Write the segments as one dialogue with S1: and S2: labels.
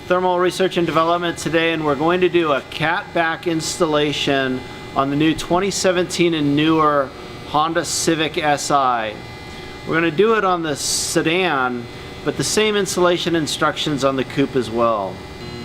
S1: Thermal Research and Development today, and we're going to do a Catback installation on the new 2017 and newer Honda Civic Si. We're going to do it on the sedan, but the same installation instructions on the coupe as well.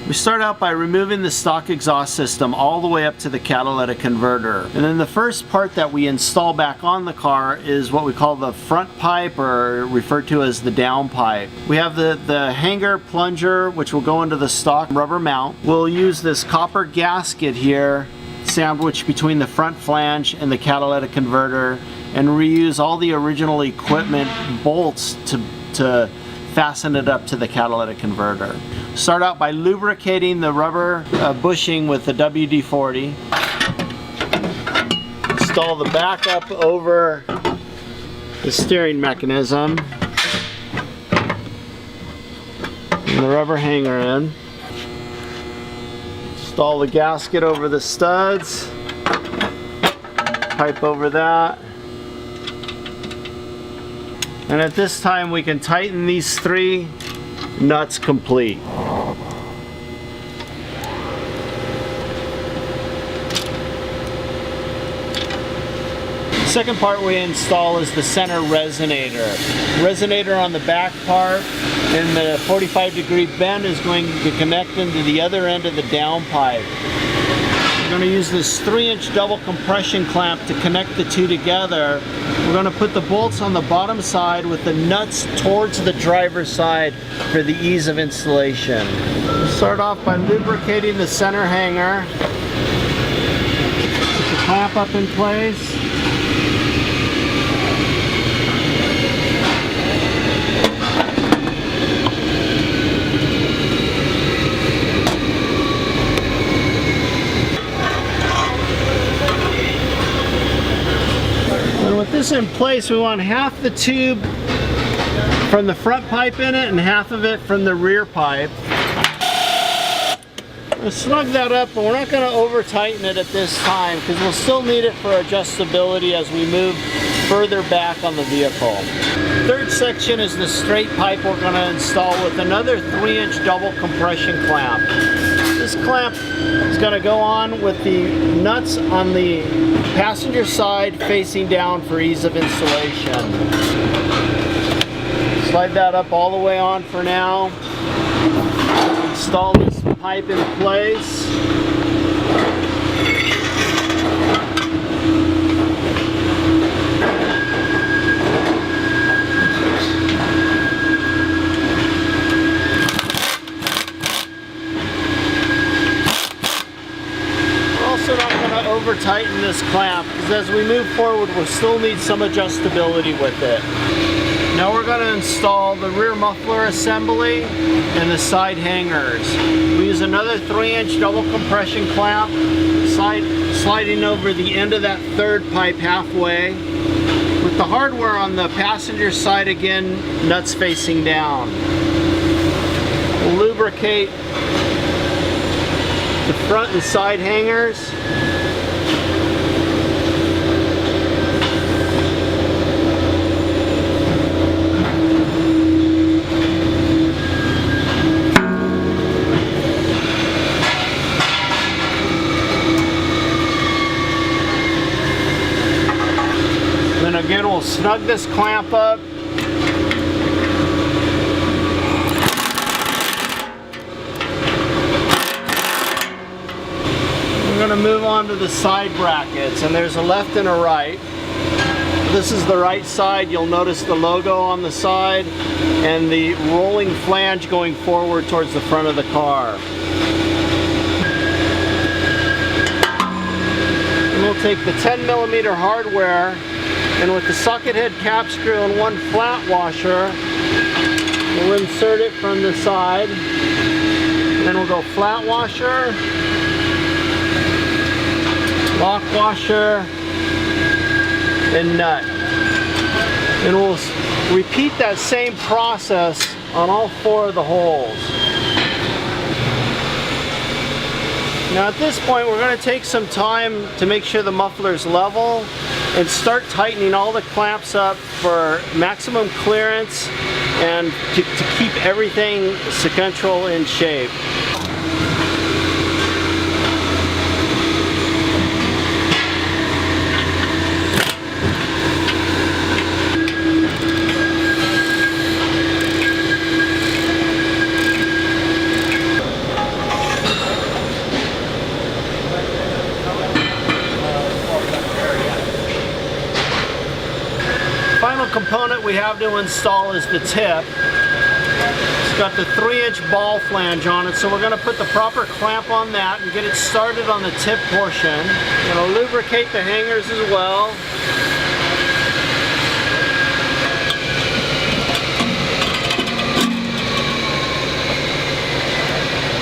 S1: We start out by removing the stock exhaust system all the way up to the catalytic converter. And then the first part that we install back on the car is what we call the front pipe, or referred to as the down pipe. We have the hanger plunger, which will go into the stock rubber mount. We'll use this copper gasket here sandwiched between the front flange and the catalytic converter, and reuse all the original equipment bolts to fasten it up to the catalytic converter. Start out by lubricating the rubber bushing with the WD-40. Install the backup over the steering mechanism and the rubber hanger in. Install the gasket over the studs, pipe over that. And at this time we can tighten these 3 nuts complete. The second part we install is the center resonator. Resonator on the back part, and the 45-degree bend is going to connect into the other end of the down pipe. We're going to use this 3-inch double compression clamp to connect the two together. We're going to put the bolts on the bottom side with the nuts towards the driver's side for the ease of installation. We'll start off by lubricating the center hanger. Put the clamp up in place. With this in place, we want half the tube from the front pipe in it and half of it from the rear pipe. We'll snug that up, but we're not going to over tighten it at this time because we'll still need it for adjustability as we move further back on the vehicle. Third section is the straight pipe we're going to install with another 3-inch double compression clamp. This clamp is going to go on with the nuts on the passenger side facing down for ease of installation. Slide that up all the way on for now. Install this pipe in place. Over tighten this clamp because as we move forward we'll still need some adjustability with it. Now we're going to install the rear muffler assembly and the side hangers. We use another 3-inch double compression clamp, sliding over the end of that third pipe halfway. With the hardware on the passenger side again, nuts facing down. We'll lubricate the front and side hangers. Again, we'll snug this clamp up. We're going to move on to the side brackets, and there's a left and a right. This is the right side. You'll notice the logo on the side and the rolling flange going forward towards the front of the car. And we'll take the 10mm hardware, and with the socket head cap screw and 1 flat washer, we'll insert it from the side. And then we'll go flat washer, lock washer, and nut. And we'll repeat that same process on all 4 of the holes. Now at this point we're going to take some time to make sure the muffler is level and start tightening all the clamps up for maximum clearance and to keep everything sequential in shape. Final component we have to install is the tip. It's got the 3-inch ball flange on it, so we're going to put the proper clamp on that and get it started on the tip portion. We're going to lubricate the hangers as well.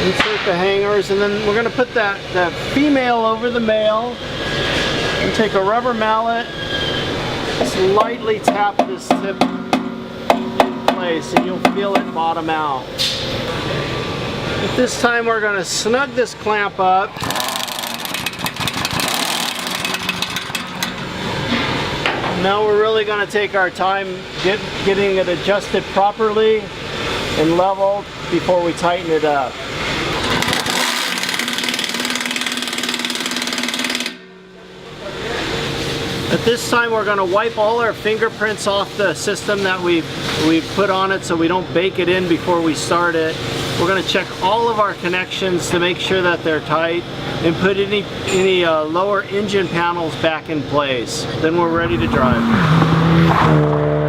S1: Insert the hangers, and then we're going to put that female over the male and take a rubber mallet. Just lightly tap this tip in place and you'll feel it bottom out. At this time we're going to snug this clamp up. Now we're really going to take our time getting it adjusted properly and leveled before we tighten it up. At this time we're going to wipe all our fingerprints off the system that we've put on it so we don't bake it in before we start it. We're going to check all of our connections to make sure that they're tight and put any lower engine panels back in place. Then we're ready to drive.